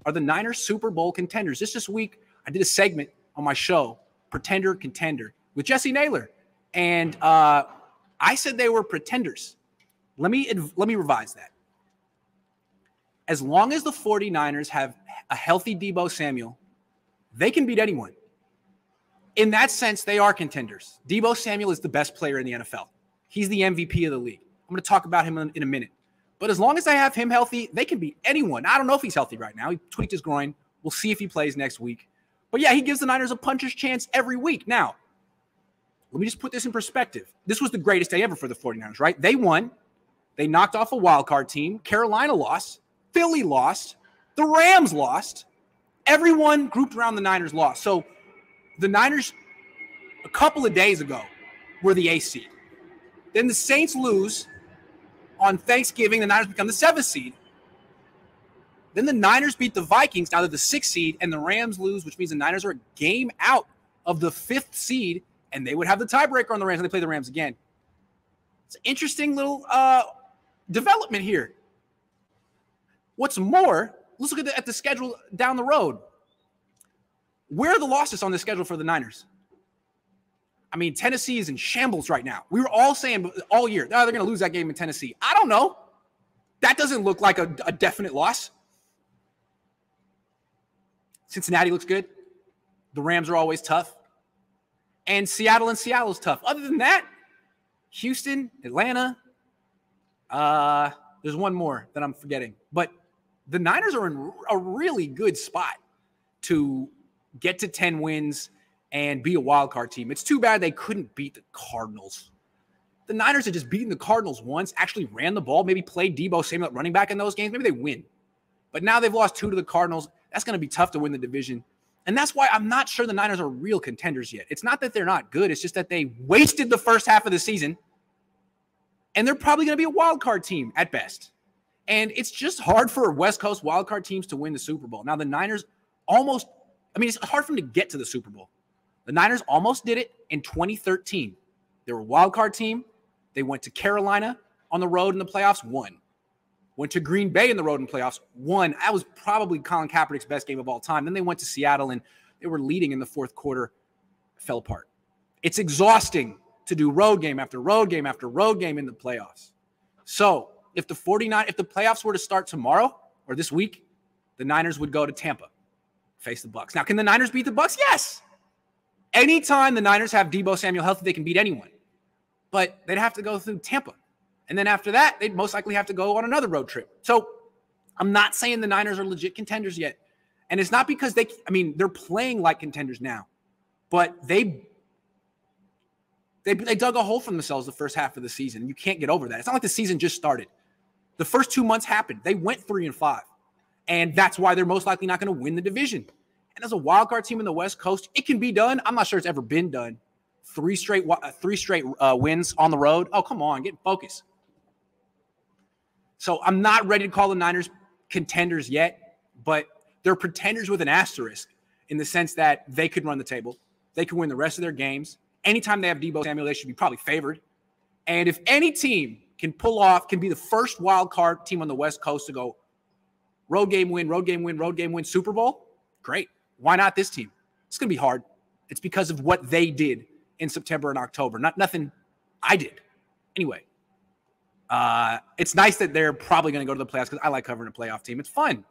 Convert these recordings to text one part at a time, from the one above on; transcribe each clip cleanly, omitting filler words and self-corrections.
Are the Niners Super Bowl contenders? This week, I did a segment on my show, Pretender Contender, with Jesse Naylor. And I said they were pretenders. Let me revise that. As long as the 49ers have a healthy Deebo Samuel, they can beat anyone. In that sense, they are contenders. Deebo Samuel is the best player in the NFL. He's the MVP of the league. I'm going to talk about him in a minute. But as long as I have him healthy, they can beat anyone. I don't know if he's healthy right now. He tweaked his groin. We'll see if he plays next week. But yeah, he gives the Niners a puncher's chance every week. Now, let me just put this in perspective. This was the greatest day ever for the 49ers, right? They won. They knocked off a wild card team. Carolina lost. Philly lost. The Rams lost. Everyone grouped around the Niners lost. So the Niners, a couple of days ago, were the 8th seed. Then the Saints lose. On Thanksgiving, the Niners become the 7th seed. Then the Niners beat the Vikings. Now they're the 6th seed, and the Rams lose, which means the Niners are a game out of the 5th seed, and they would have the tiebreaker on the Rams, and they play the Rams again. It's an interesting little development here. What's more, let's look at the schedule down the road. Where are the losses on the schedule for the Niners? I mean, Tennessee is in shambles right now. We were all saying all year, they're going to lose that game in Tennessee. I don't know. That doesn't look like a definite loss. Cincinnati looks good. The Rams are always tough. And Seattle's tough. Other than that, Houston, Atlanta, there's one more that I'm forgetting. But the Niners are in a really good spot to get to 10 wins and be a wild card team. It's too bad they couldn't beat the Cardinals. The Niners had just beaten the Cardinals once, actually ran the ball, maybe played Deebo Samuel at running back in those games. Maybe they win. But now they've lost 2 to the Cardinals. That's going to be tough to win the division. And that's why I'm not sure the Niners are real contenders yet. It's not that they're not good. It's just that they wasted the first half of the season. And they're probably going to be a wild card team at best. And it's just hard for West Coast wild card teams to win the Super Bowl. Now, the Niners it's hard for them to get to the Super Bowl. The Niners almost did it in 2013. They were a wild card team. They went to Carolina on the road in the playoffs, won. Went to Green Bay in the road in the playoffs, won. That was probably Colin Kaepernick's best game of all time. Then they went to Seattle, and they were leading in the fourth quarter, fell apart. It's exhausting to do road game after road game after road game in the playoffs. So if the playoffs were to start tomorrow or this week, the Niners would go to Tampa, face the Bucs. Now, can the Niners beat the Bucs? Yes. Anytime the Niners have Deebo Samuel healthy, they can beat anyone. But they'd have to go through Tampa. And then after that, they'd most likely have to go on another road trip. So I'm not saying the Niners are legit contenders yet. And it's not because they're playing like contenders now. But they dug a hole for themselves the first half of the season. You can't get over that. It's not like the season just started. The first 2 months happened. They went 3-5. And that's why they're most likely not going to win the division. And as a wild card team in the West Coast, it can be done. I'm not sure it's ever been done. 3 straight wins on the road. Oh, come on, get focused. So I'm not ready to call the Niners contenders yet, but they're pretenders with an asterisk in the sense that they could run the table. They could win the rest of their games. Anytime they have Deebo Samuel, they should be probably favored. And if any team can be the first wild card team on the West Coast to go road game win, Super Bowl, great. Why not this team? It's going to be hard. It's because of what they did in September and October, nothing I did. Anyway, it's nice that they're probably going to go to the playoffs because I like covering a playoff team. It's fun.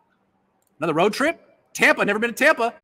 Another road trip? Tampa. Never been to Tampa.